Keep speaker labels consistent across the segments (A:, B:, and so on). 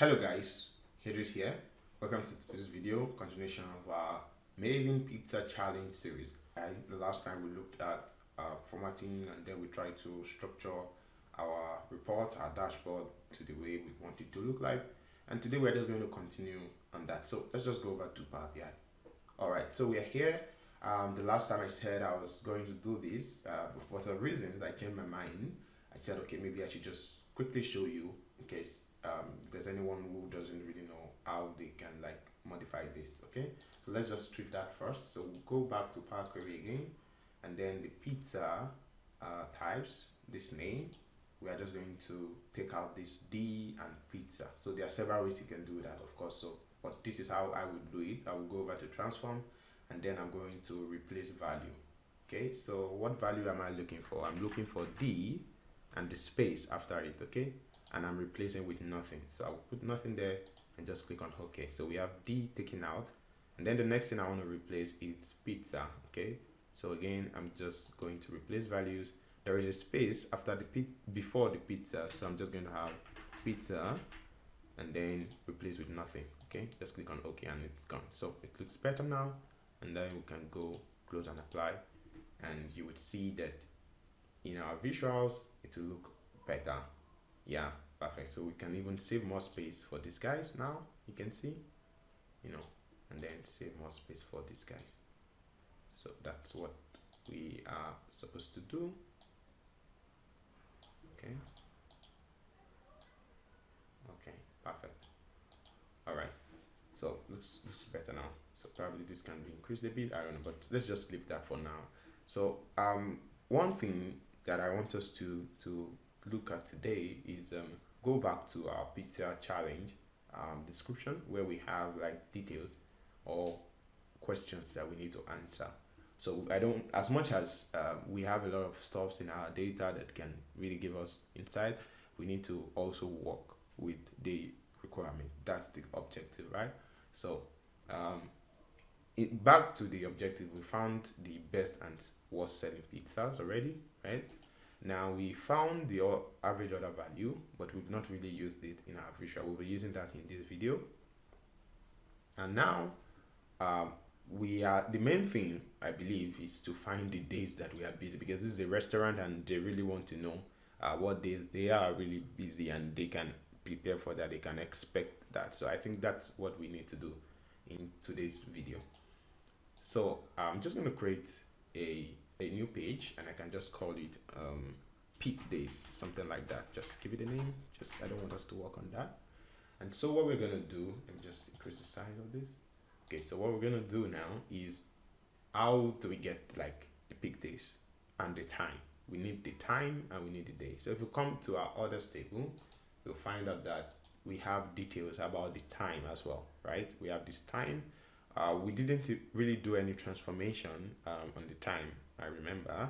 A: Hello guys, Hedris here. Welcome to today's video, continuation of our Maven Pizza Challenge series. The last time we looked at formatting, and then we tried to structure our report, our dashboard to the way we want it to look like. And today we're just going to continue on that. So let's just go over to Power BI. Alright, so we're here. The last time I said I was going to do this, but for some reasons I changed my mind. I said, okay, maybe I should just quickly show you in case if there's anyone who doesn't really know how they can like modify this. Okay, so let's just treat that first. So we'll go back to Power Query again, and then the pizza types, this name, we are just going to take out this D and pizza. So there are several ways you can do that, of course. So but this is how I would do it. I will go over to transform, and then I'm going to replace value. Okay, so what value am I looking for? I'm looking for D and the space after it. Okay, and I'm replacing with nothing. So I'll put nothing there and just click on OK. So we have D taken out, and then the next thing I want to replace is pizza. Okay, so again I'm just going to replace values. There is a space after the before the pizza, so I'm just going to have pizza and then replace with nothing. Okay, just click on OK and it's gone. So it looks better now, and then we can go close and apply, and you would see that in our visuals it will look better. Yeah, perfect. So we can even save more space for these guys now. You can see, and then save more space for these guys. So that's what we are supposed to do. Okay, perfect. All right, so looks better now. So probably this can be increased a bit, I don't know, but let's just leave that for now. So one thing that I want us to look at today is go back to our pizza challenge description, where we have like details or questions that we need to answer. So I don't, as much as we have a lot of stuffs in our data that can really give us insight, we need to also work with the requirement. That's the objective, right? So back to the objective, we found the best and worst selling pizzas already, right? Now we found the average order value, but we've not really used it in our visual. We'll be using that in this video. And now the main thing I believe is to find the days that we are busy, because this is a restaurant and they really want to know what days they are really busy, and they can prepare for that, they can expect that. So I think that's what we need to do in today's video. So I'm just going to create a new page, and I can just call it peak days, something like that. Just give it a name. I don't want us to work on that. And so what we're going to do, let me just increase the size of this. Okay, so what we're going to do now is, how do we get like the peak days and the time? We need the time and we need the day. So if we come to our orders table, we'll find out that we have details about the time as well, right? We have this time. We didn't really do any transformation on the time, I remember.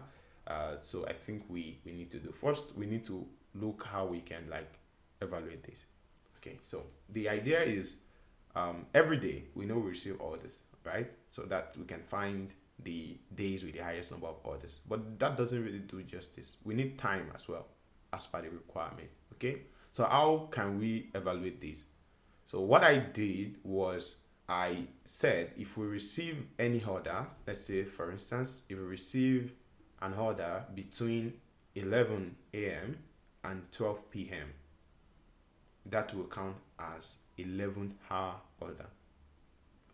A: So I think we need to do, first we need to look how we can like evaluate this. Okay, so the idea is every day we know we receive orders, right? So that we can find the days with the highest number of orders, but that doesn't really do justice. We need time as well as per the requirement. Okay, so how can we evaluate this? So what I did was, I said if we receive any order, let's say for instance, if we receive an order between 11 a.m. and 12 p.m., that will count as 11-hour order.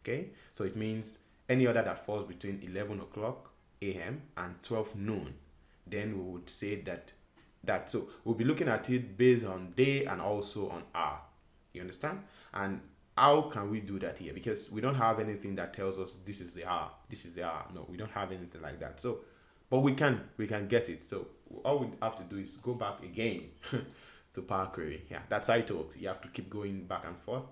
A: Okay, so it means any order that falls between 11 o'clock a.m. and 12 noon, then we would say that so we'll be looking at it based on day and also on hour. You understand? And how can we do that here? Because we don't have anything that tells us this is the hour, this is the hour. No, we don't have anything like that. So, but we can get it. So all we have to do is go back again to Power Query. Yeah, that's how it works. You have to keep going back and forth,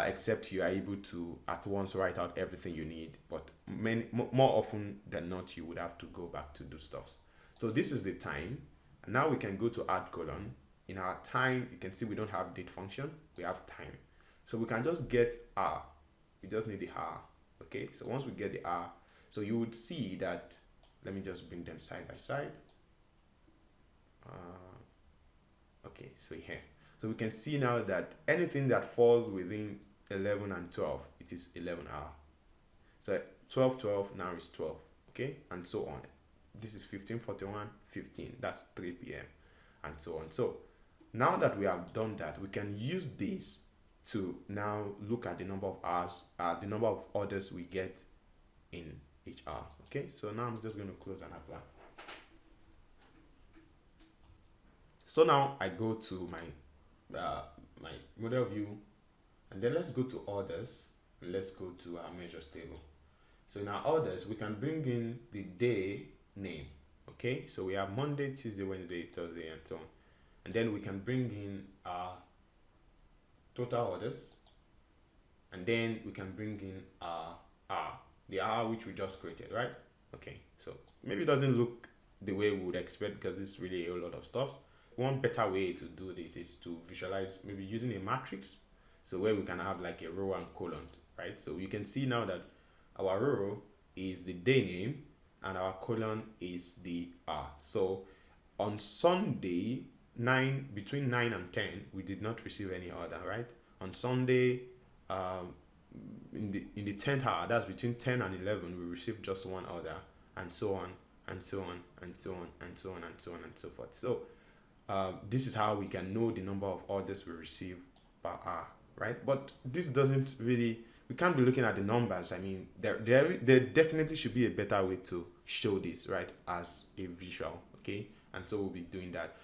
A: except you are able to at once write out everything you need. But more often than not, you would have to go back to do stuff. So this is the time. And now we can go to add column. In our time, you can see we don't have date function, we have time. So we can just get hour. We just need the hour. Okay, so once we get the hour, so you would see that, let me just bring them side by side. Okay, so here. So we can see now that anything that falls within 11 and 12, it is 11 hour. So 12, 12 now is 12, okay, and so on. This is 15:41, 15. That's 3 p.m. and so on. So now that we have done that, we can use this to now look at the number of hours, the number of orders we get in each hour. Okay, so now I'm just going to close and apply. So now I go to my model view, and then let's go to orders, and let's go to our measures table. So in our orders, we can bring in the day name. Okay, so we have Monday, Tuesday, Wednesday, Thursday, and so on. And then we can bring in our total orders, and then we can bring in our hour, the hour which we just created, right? Okay, so maybe it doesn't look the way we would expect because it's really a lot of stuff. One better way to do this is to visualize, maybe using a matrix, so where we can have like a row and column, right? So you can see now that our row is the day name and our column is the hour. So on Sunday, between 9 and 10, we did not receive any order, right? On Sunday, in the 10th hour, that's between 10 and 11, we received just one order, and so on and so on and so on and so on and so on and so forth. So this is how we can know the number of orders we receive per hour, right? But this doesn't really, we can't be looking at the numbers. I mean, there definitely should be a better way to show this, right, as a visual, okay? And so we'll be doing that.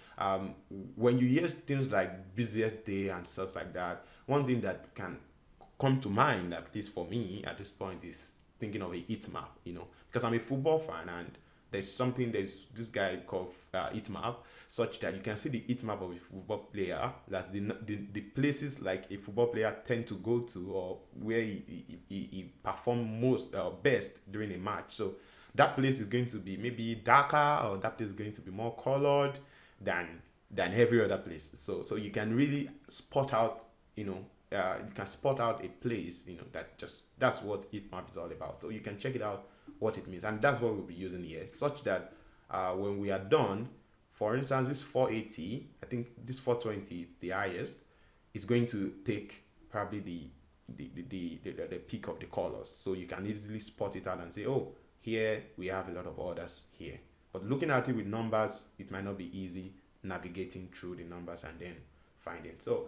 A: When you hear things like busiest day and stuff like that, one thing that can come to mind, at least for me at this point, is thinking of a heatmap, because I'm a football fan, and there's this guy called heatmap, such that you can see the heatmap of a football player. That's the places like a football player tend to go to, or where he perform most best during a match. So that place is going to be maybe darker, or that place is going to be more colored than every other place. So you can really spot out, you can spot out a place, that's what heatmap is all about. So you can check it out, what it means, and that's what we'll be using here, such that when we are done, for instance, this 480, I think this 420 is the highest, is going to take probably the peak of the colors. So you can easily spot it out and say, oh, here we have a lot of orders here. But looking at it with numbers, it might not be easy navigating through the numbers and then finding. So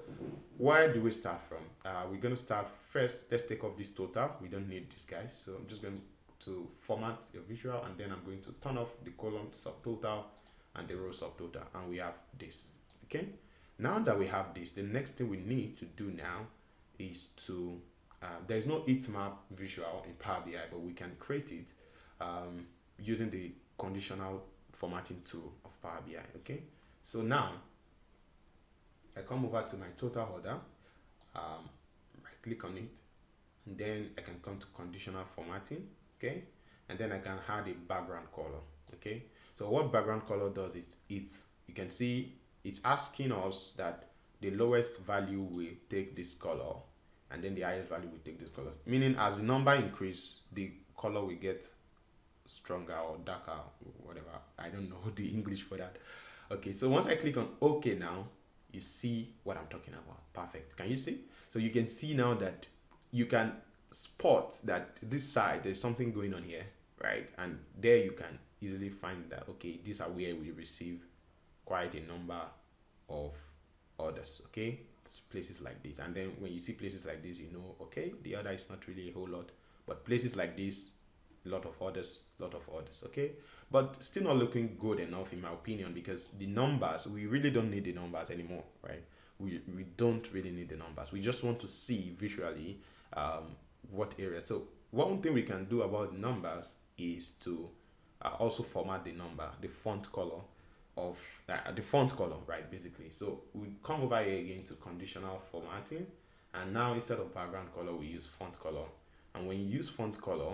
A: where do we start from? We're going to start first. Let's take off this total. We don't need this, guys. So I'm just going to format your visual, and then I'm going to turn off the column subtotal and the row subtotal, and we have this. Okay, now that we have this, the next thing we need to do now is to there's no heatmap visual in Power BI, but we can create it using the conditional formatting tool of Power BI. Okay, so now I come over to my total order, right click on it, and then I can come to conditional formatting. Okay, and then I can add a background color. Okay, so what background color does is you can see it's asking us that the lowest value will take this color, and then the highest value will take this color, meaning as the number increase, the color will get stronger or darker, whatever. I don't know the English for that. Okay, so once I click on OK, now you see what I'm talking about. Perfect. Can you see? So you can see now that you can spot that this side there's something going on here, right? And there you can easily find that, okay, these are where we receive quite a number of orders. Okay, it's places like this, and then when you see places like this, okay, the order is not really a whole lot, but places like this, a lot of orders. Okay, but still not looking good enough in my opinion, because the numbers, we really don't need the numbers anymore, right? We don't really need the numbers. We just want to see visually what area. So one thing we can do about the numbers is to also format the number, the font color of the font color, right, basically. So we come over here again to conditional formatting, and now instead of background color we use font color. And when you use font color,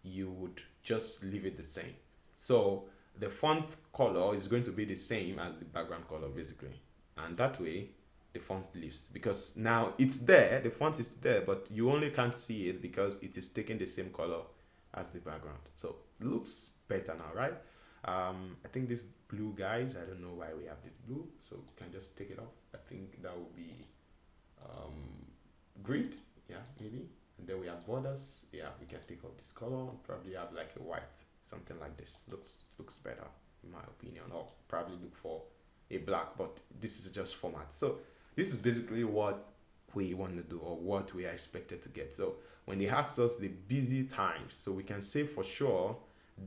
A: you would just leave it the same. So the font color is going to be the same as the background color, basically, and that way the font leaves, because now it's there, the font is there, but you only can't see it because it is taking the same color as the background. So it looks better now, right? I think this blue, guys, I don't know why we have this blue, so we can just take it off. I think that would be grid, yeah, maybe. And then we have borders. Yeah, we can take off this color and probably have like a white, something like this. Looks better in my opinion, or probably look for a black, but this is just format. So this is basically what we want to do, or what we are expected to get. So when they ask us the busy times, so we can say for sure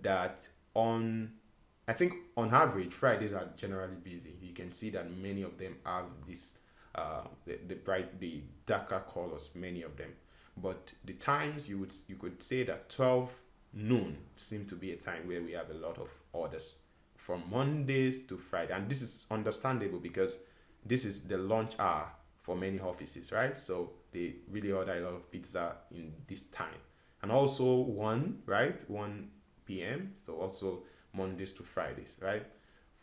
A: that I think on average Fridays are generally busy. You can see that many of them have this the darker colors, many of them. But the times you could say that 12 noon seem to be a time where we have a lot of orders from Mondays to Friday, and this is understandable because this is the lunch hour for many offices, right? So they really order a lot of pizza in this time, and also 1 p.m. So also Mondays to Fridays, right?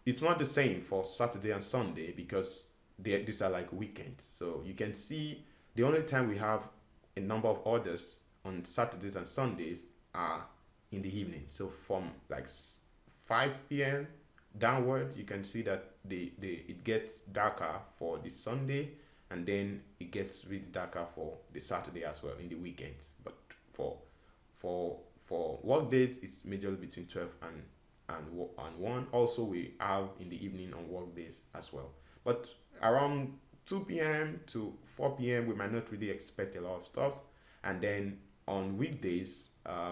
A: It's not the same for Saturday and Sunday because these are like weekends. So you can see the only time we have a number of orders on Saturdays and Sundays are in the evening. So from like 5 p.m. downwards, you can see that it gets darker for the Sunday, and then it gets really darker for the Saturday as well in the weekends. But for work days, it's majorly between 12 and 1. Also, we have in the evening on work days as well. But around 2 p.m. to 4 p.m. we might not really expect a lot of stuff, and then on weekdays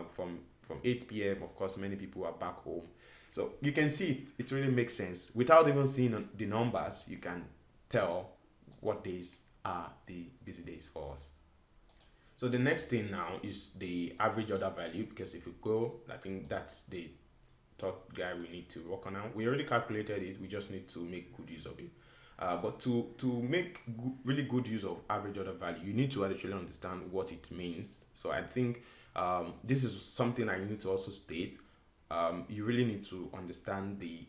A: from 8 p.m. of course many people are back home. So you can see it really makes sense. Without even seeing the numbers, you can tell what days are the busy days for us. So the next thing now is the average order value, because if we go, I think that's the third guy we need to work on now. We already calculated it, we just need to make good use of it. But to make really good use of average order value, you need to actually understand what it means. So I think this is something I need to also state. You really need to understand the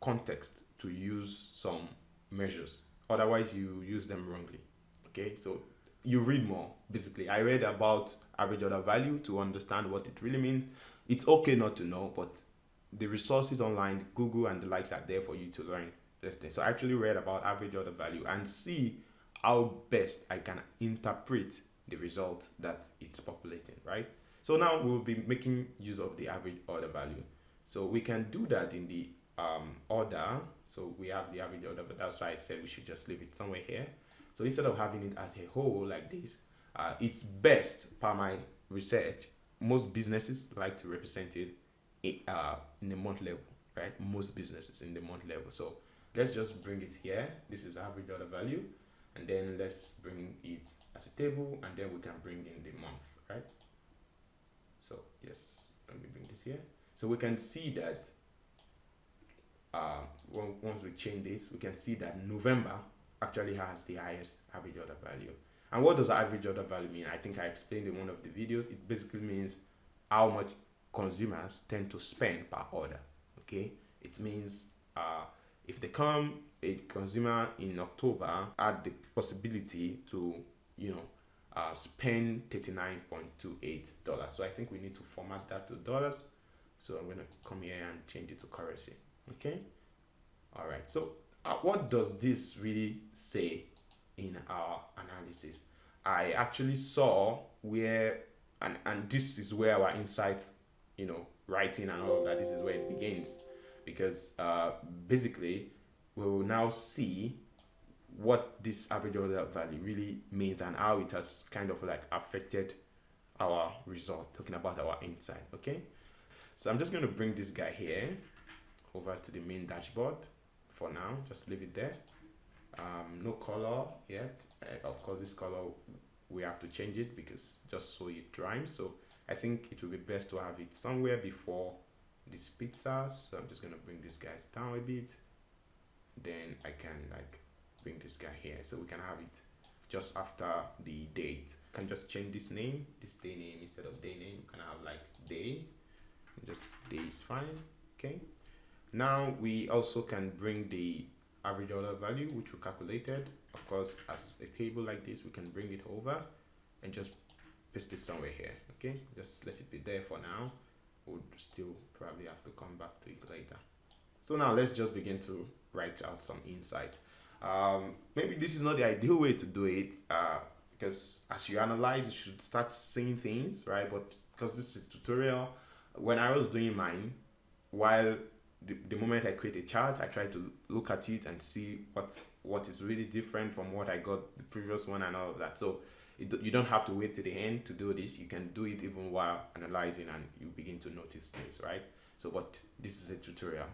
A: context to use some measures. Otherwise, you use them wrongly. Okay, so you read more. Basically, I read about average order value to understand what it really means. It's okay not to know, but the resources online, Google and the likes, are there for you to learn this thing. So I actually read about average order value and see how best I can interpret the result that it's populating, right? So now we'll be making use of the average order value. So we can do that in the order. So we have the average order, but that's why I said we should just leave it somewhere here. So instead of having it as a whole like this, it's best, per my research, most businesses like to represent it in the month level, right? Most businesses in the month level. So let's just bring it here. This is average order value, and then let's bring it as a table, and then we can bring in the month, right? So yes, let me bring this here. So we can see that once we change this, we can see that November actually has the highest average order value. And what does average order value mean? I think I explained in one of the videos. It basically means how much consumers tend to spend per order. Okay, it means if they come, a consumer in October had the possibility to spend $39.28. So I think we need to format that to dollars. So I'm going to come here and change it to currency. Okay, all right. So what does this really say in our analysis? I actually saw where, and this is where our insights, writing and all of that, this is where it begins, because basically we will now see what this average order value really means and how it has kind of like affected our result, talking about our insight. Okay, so I'm just going to bring this guy here over to the main dashboard for now. Just leave it there. No color yet. Of course, this color we have to change it because just so it rhymes. So I think it will be best to have it somewhere before this pizza. So I'm just going to bring these guys down a bit. Then I can like bring this guy here, so we can have it just after the date. Can just change this name, this day name, instead of day name. You can have like day, just day is fine. Okay, now we also can bring the average order value, which we calculated, of course, as a table like this. We can bring it over and just paste it somewhere here. Okay, just let it be there for now. would still probably have to come back to it later. So now let's just begin to write out some insight. Maybe this is not the ideal way to do it, because as you analyze, you should start seeing things, right? But because this is a tutorial, when I was doing mine, while the moment I create a chart, I try to look at it and see what is really different from what I got the previous one and all of that. So you don't have to wait to the end to do this. You can do it even while analyzing, and you begin to notice things, right? So, but this is a tutorial,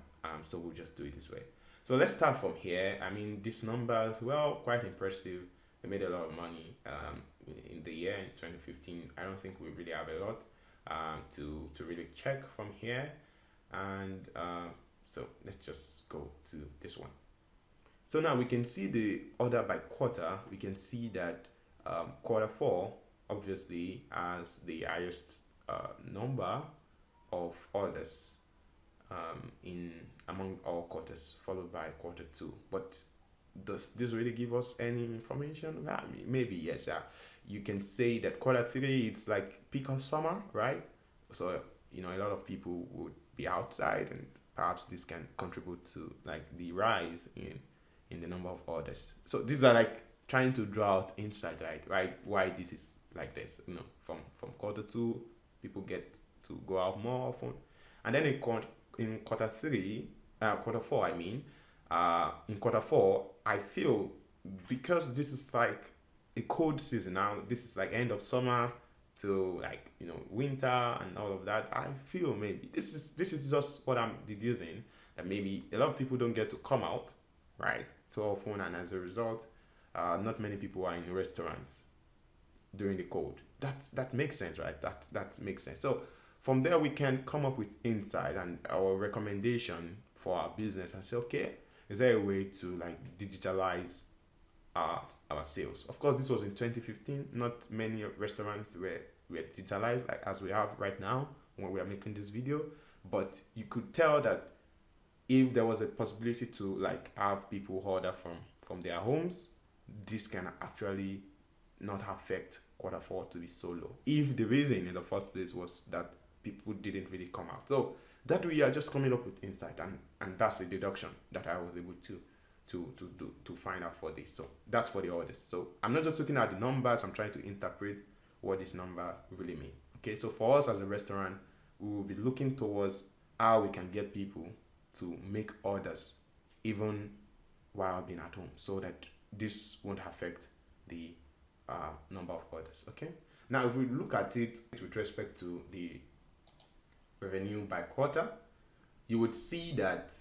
A: so we'll just do it this way. So let's start from here. I mean, these numbers, well, quite impressive. They made a lot of money in the year in 2015. I don't think we really have a lot to really check from here. And so let's just go to this one. So now we can see the order by quarter. We can see that quarter four obviously has the highest number of orders in among all quarters, followed by quarter two. But does this really give us any information? I mean, maybe yes. You can say that quarter three it's like peak of summer, right? So a lot of people would be outside, and perhaps this can contribute to like the rise in the number of orders. So these are like trying to draw out insight, right? Why this is like this? From quarter two, people get to go out more often, and then in quarter three, quarter four, I mean, in quarter four, I feel because this is like a cold season now. This is like end of summer to like winter and all of that. I feel maybe this is just what I'm deducing, that maybe a lot of people don't get to come out, right, too often, and as a result, not many people are in restaurants during the cold. That makes sense, right? That makes sense. So from there we can come up with insight and our recommendation for our business and say, okay, is there a way to like digitalize our sales? Of course, this was in 2015. Not many restaurants were digitalized like as we have right now when we are making this video, but you could tell that if there was a possibility to like have people order from their homes, this can actually not affect quarter four to be so low, if the reason in the first place was that people didn't really come out. So that we are just coming up with insight, and that's a deduction that I was able to find out for this. So that's for the orders. So I'm not just looking at the numbers, I'm trying to interpret what this number really mean. Okay, so for us as a restaurant, we will be looking towards how we can get people to make orders even while being at home, so that this won't affect the number of orders. Okay, now if we look at it with respect to the revenue by quarter, you would see that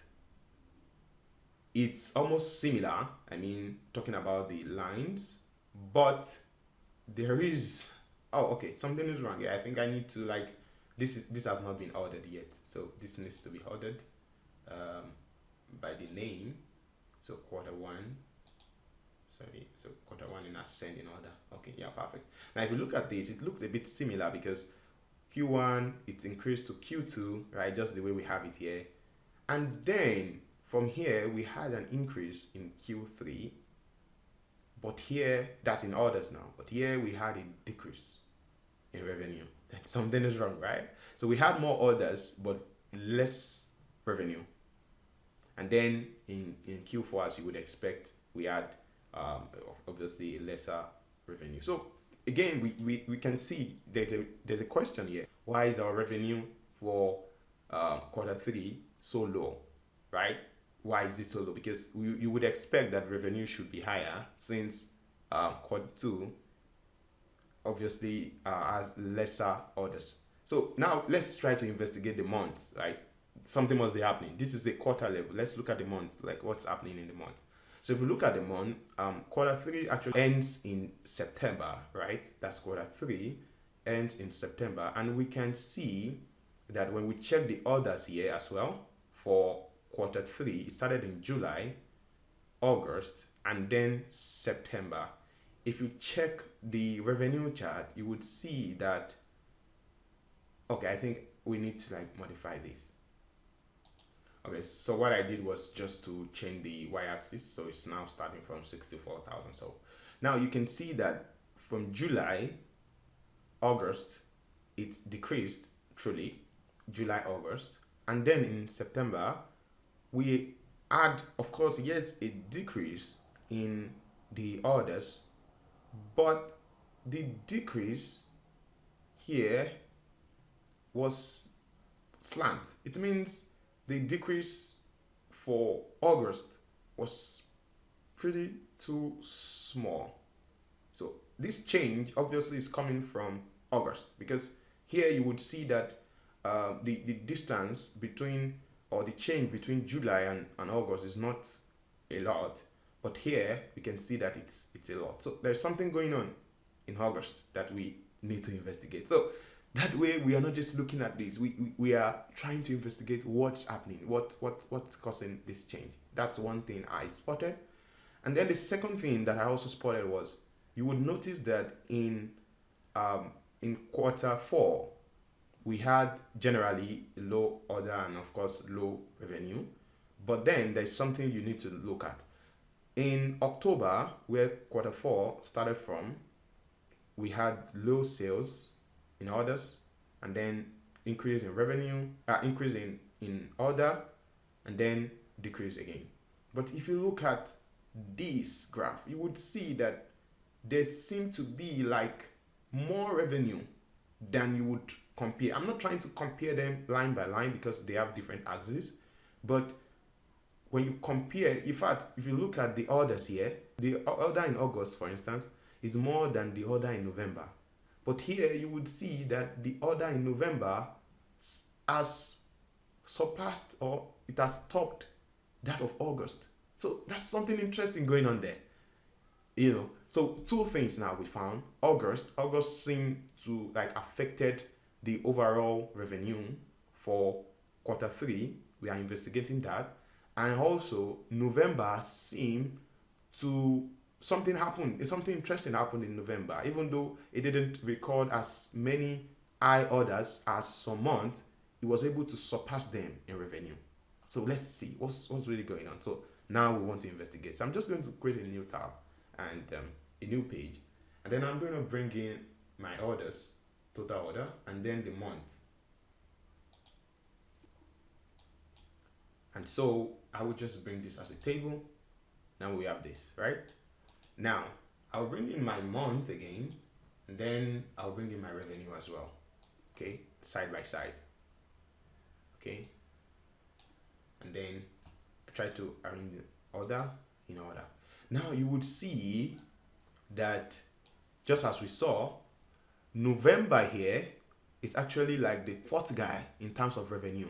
A: it's almost similar. I mean, talking about the lines, but there is something is wrong here. I think I need to like this has not been ordered yet, so this needs to be ordered by the name. So quarter one, so quarter one in ascending order. Okay, yeah, perfect. Now if you look at this, it looks a bit similar because Q1 it's increased to Q2, right? Just the way we have it here, and then from here we had an increase in Q3, but here that's in orders now. But here we had a decrease in revenue. Then something is wrong, right? So we had more orders but less revenue. And then in Q4, as you would expect, we had obviously lesser revenue. So again, we can see there's a question here. Why is our revenue for quarter three so low, right? Why is it so low? Because you would expect that revenue should be higher, since quarter two obviously has lesser orders. So now let's try to investigate the months, right? Something must be happening. This is a quarter level. Let's look at the month, like what's happening in the month. So if we look at the month, quarter three actually ends in September, right? That's quarter three ends in September, and we can see that when we check the orders here as well for quarter three, it started in July, August, and then September. If you check the revenue chart, you would see that, okay, I think we need to like modify this. Okay, so what I did was just to change the y-axis, so it's now starting from 64,000. So now you can see that from July, August, it's decreased truly, July, August, and then in September we had, of course, yet a decrease in the orders, but the decrease here was slant. It means the decrease for August was pretty too small. So this change obviously is coming from August, because here you would see that the distance between, or the change between July and August is not a lot, but here we can see that it's a lot. So there's something going on in August that we need to investigate. So that way we are not just looking at this, we are trying to investigate what's happening, what's causing this change. That's one thing I spotted. And then the second thing that I also spotted was, you would notice that in quarter four we had generally low order and of course low revenue, but then there's something you need to look at. In October, where quarter four started from, we had low sales in orders, and then increase in revenue, increase in order, and then decrease again. But if you look at this graph, you would see that there seem to be like more revenue than you would compare. I'm not trying to compare them line by line because they have different axes, but when you compare, in fact, if you look at the orders here, the order in August, for instance, is more than the order in November. But here you would see that the order in November has surpassed, or it has topped that of August. So that's something interesting going on there. So two things now we found. August seemed to like affected the overall revenue for quarter three. We are investigating that. And also November seemed to, something interesting happened in November. Even though it didn't record as many high orders as some months, it was able to surpass them in revenue. So let's see what's really going on. So now we want to investigate. So I'm just going to create a new tab and a new page, and then I'm going to bring in my orders, total order, and then the month. And so I will just bring this as a table. Now we have this, right? Now I'll bring in my month again, and then I'll bring in my revenue as well. Okay, side by side. Okay, and then I try to arrange the order in order. Now you would see that, just as we saw, November here is actually like the fourth guy in terms of revenue.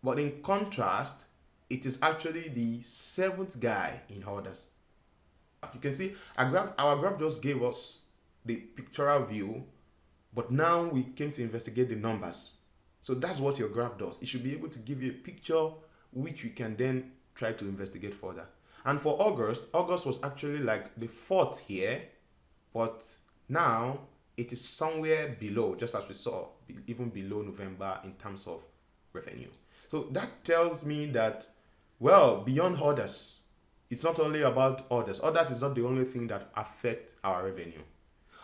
A: But in contrast, it is actually the seventh guy in orders. As you can see, our graph just gave us the pictorial view, but now we came to investigate the numbers. So that's what your graph does. It should be able to give you a picture which we can then try to investigate further. And for August was actually like the fourth here, but now it is somewhere below, just as we saw, even below November in terms of revenue. So that tells me that, well, beyond orders, it's not only about orders. Orders is not the only thing that affect our revenue.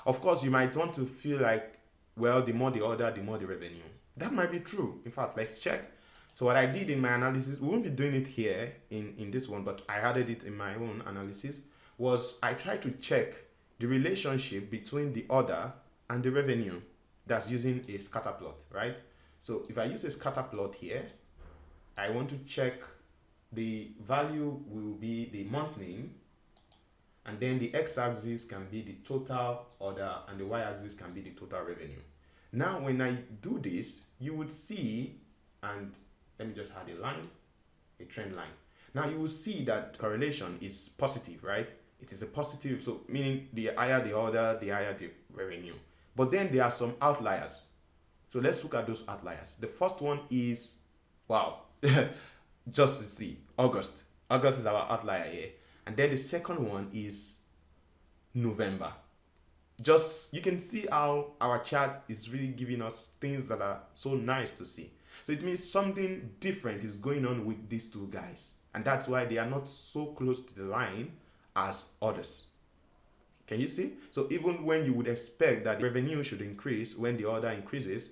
A: Of course, you might want to feel like, well, the more the order, the more the revenue. That might be true. In fact, let's check. So what I did in my analysis, we won't be doing it here in this one, but I added it in my own analysis, was I tried to check the relationship between the order and the revenue. That's using a scatter plot, right? So if I use a scatter plot here, I want to check the value will be the month name, and then the x-axis can be the total order and the y-axis can be the total revenue. Now when I do this, you would see, and let me just add a line, a trend line. Now you will see that correlation is positive, right? It is a positive, so meaning the higher the order, the higher the revenue. But then there are some outliers. So let's look at those outliers. The first one is, wow, just to see, August. August is our outlier here. And then the second one is November. Just, you can see how our chart is really giving us things that are so nice to see. So it means something different is going on with these two guys. And that's why they are not so close to the line as others. Can you see? So even when you would expect that revenue should increase when the order increases,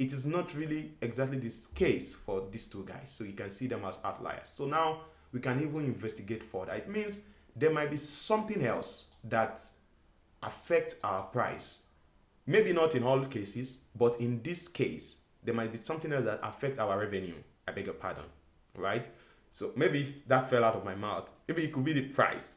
A: it is not really exactly this case for these two guys. So you can see them as outliers. So now we can even investigate further. It means there might be something else that affects our price. Maybe not in all cases, but in this case, there might be something else that affects our revenue. I beg your pardon, right? So maybe that fell out of my mouth. Maybe it could be the price.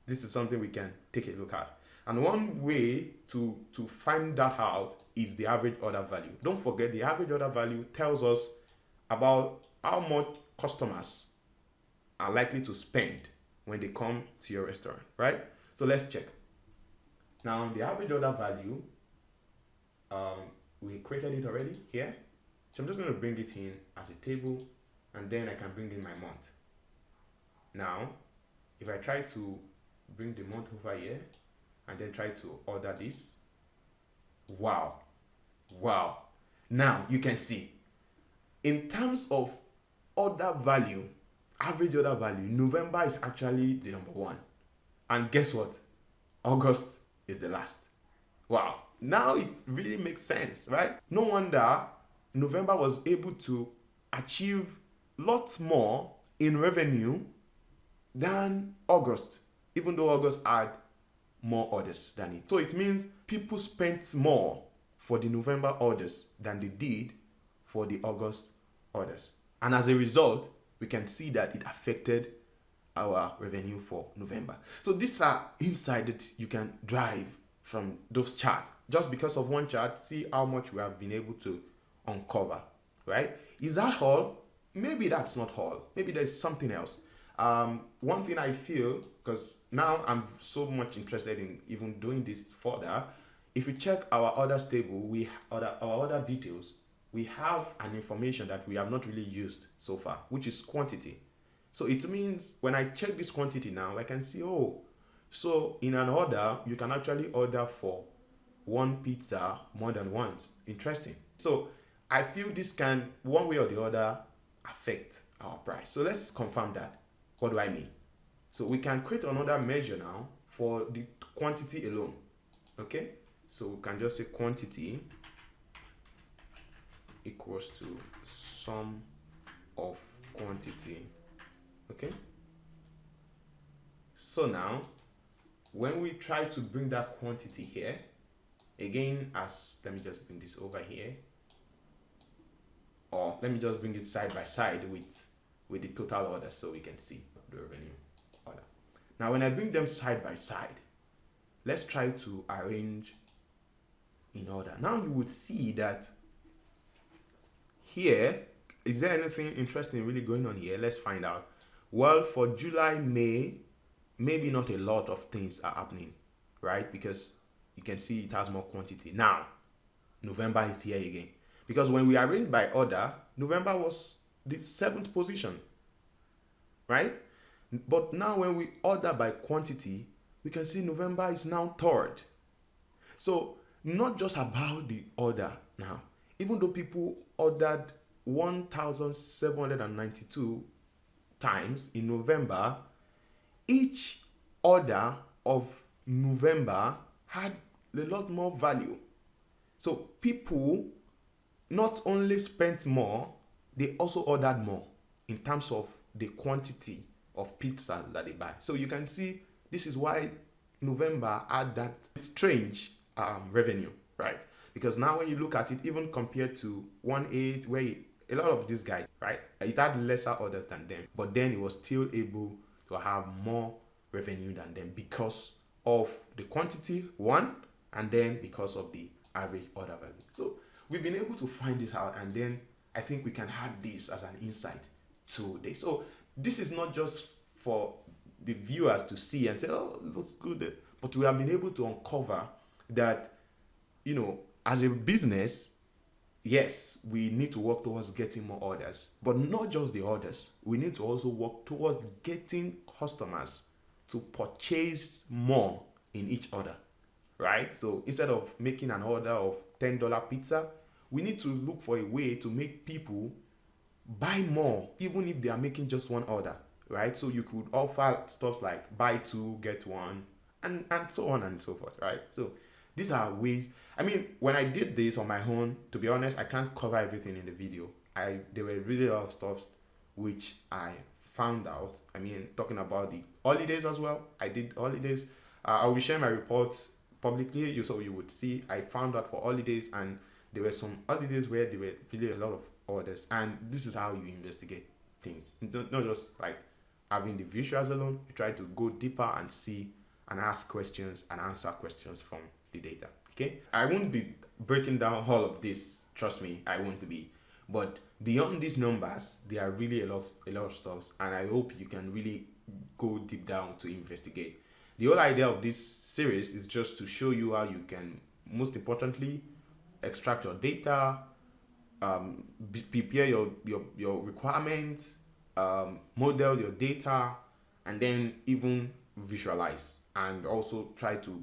A: This is something we can take a look at. And one way to find that out is the average order value. Don't forget, the average order value tells us about how much customers are likely to spend when they come to your restaurant, right? So let's check. Now, the average order value, we created it already here. So I'm just going to bring it in as a table, and then I can bring in my month. Now, if I try to bring the month over here and then try to order this, wow. Now you can see, in terms of order value, average order value, November is actually the number one. And guess what? August is the last. Wow. Now it really makes sense, right? No wonder November was able to achieve lots more in revenue than August, even though August had more orders than it. So it means people spent more for the November orders than they did for the August orders. And as a result, we can see that it affected our revenue for November. So these are insights that you can drive from those charts. Just because of one chart, see how much we have been able to uncover, right? Is that all? Maybe that's not all. Maybe there's something else. One thing I feel, because now I'm so much interested in even doing this further, if you check our orders table, our order details, we have an information that we have not really used so far, which is quantity. So it means when I check this quantity now, I can see, oh, so in an order, you can actually order for one pizza more than once. Interesting. So I feel this can, one way or the other, affect our price. So let's confirm that. What do I mean? So we can create another measure now for the quantity alone. Okay? So we can just say quantity equals to sum of quantity. Okay? So now, when we try to bring that quantity here, again, let me just bring this over here, or let me just bring it side by side with the total order so we can see the revenue order. Now, when I bring them side by side, let's try to arrange in order. Now you would see that here, is there anything interesting really going on here? Let's find out. Well, for July, May, maybe not a lot of things are happening, right? Because you can see it has more quantity. Now, November is here again. Because when we arrange by order, November was the 7th position, right? But now when we order by quantity, we can see November is now 3rd. So not just about the order now. Even though people ordered 1,792 times in November, each order of November had a lot more value. So people not only spent more, they also ordered more in terms of the quantity of pizza that they buy. So you can see this is why November had that strange revenue, right? Because now when you look at it, even compared to 1/8, where a lot of these guys, right, it had lesser orders than them, but then it was still able to have more revenue than them because of the quantity, one, and then because of the average order value. So we've been able to find this out, and then I think we can add this as an insight to this. So this is not just for the viewers to see and say, oh, it looks good, but we have been able to uncover that, you know, as a business, yes, we need to work towards getting more orders, but not just the orders. We need to also work towards getting customers to purchase more in each order, right? So instead of making an order of $10 pizza, we need to look for a way to make people buy more, even if they are making just one order, right? So you could offer stuff like buy two, get one, and so on and so forth, right? So These are ways. I mean, when I did this on my own, to be honest, I can't cover everything in the video. There were really a lot of stuff which I found out. I mean, talking about the holidays as well. I did holidays. I will share my reports publicly, so you would see. I found out for holidays, and there were some holidays where there were really a lot of orders, and this is how you investigate things. Not just like having the visuals alone. You try to go deeper and see and ask questions and answer questions from the data. Okay, I won't be breaking down all of this. Trust me, I won't be. But beyond these numbers, there are really a lot of stuff, and I hope you can really go deep down to investigate. The whole idea of this series is just to show you how you can, most importantly, extract your data, prepare your requirements, model your data, and then even visualize and also try to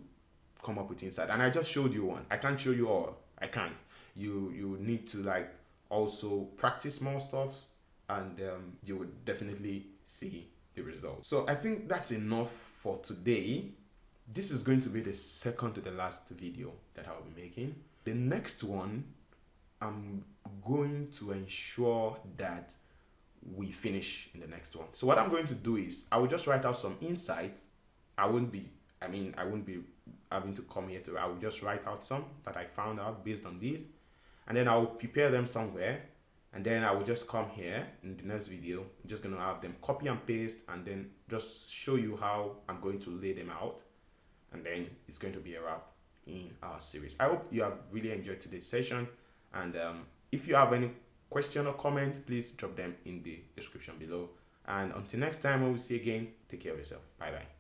A: come up with insight. And I just showed you one. I can't show you all. I can't. You need to like also practice more stuff, and you would definitely see the results. So I think that's enough for today. This is going to be the second to the last video that I'll be making. The next one, I'm going to ensure that we finish in the next one. So what I'm going to do is I will just write out some insights. I wouldn't be having to come here I will just write out some that I found out based on these, and then I will prepare them somewhere, and then I will just come here in the next video. I'm just going to have them copy and paste, and then just show you how I'm going to lay them out, and then it's going to be a wrap in our series. I hope you have really enjoyed today's session, and if you have any question or comment, please drop them in the description below. And until next time, when we see you again, take care of yourself. Bye bye.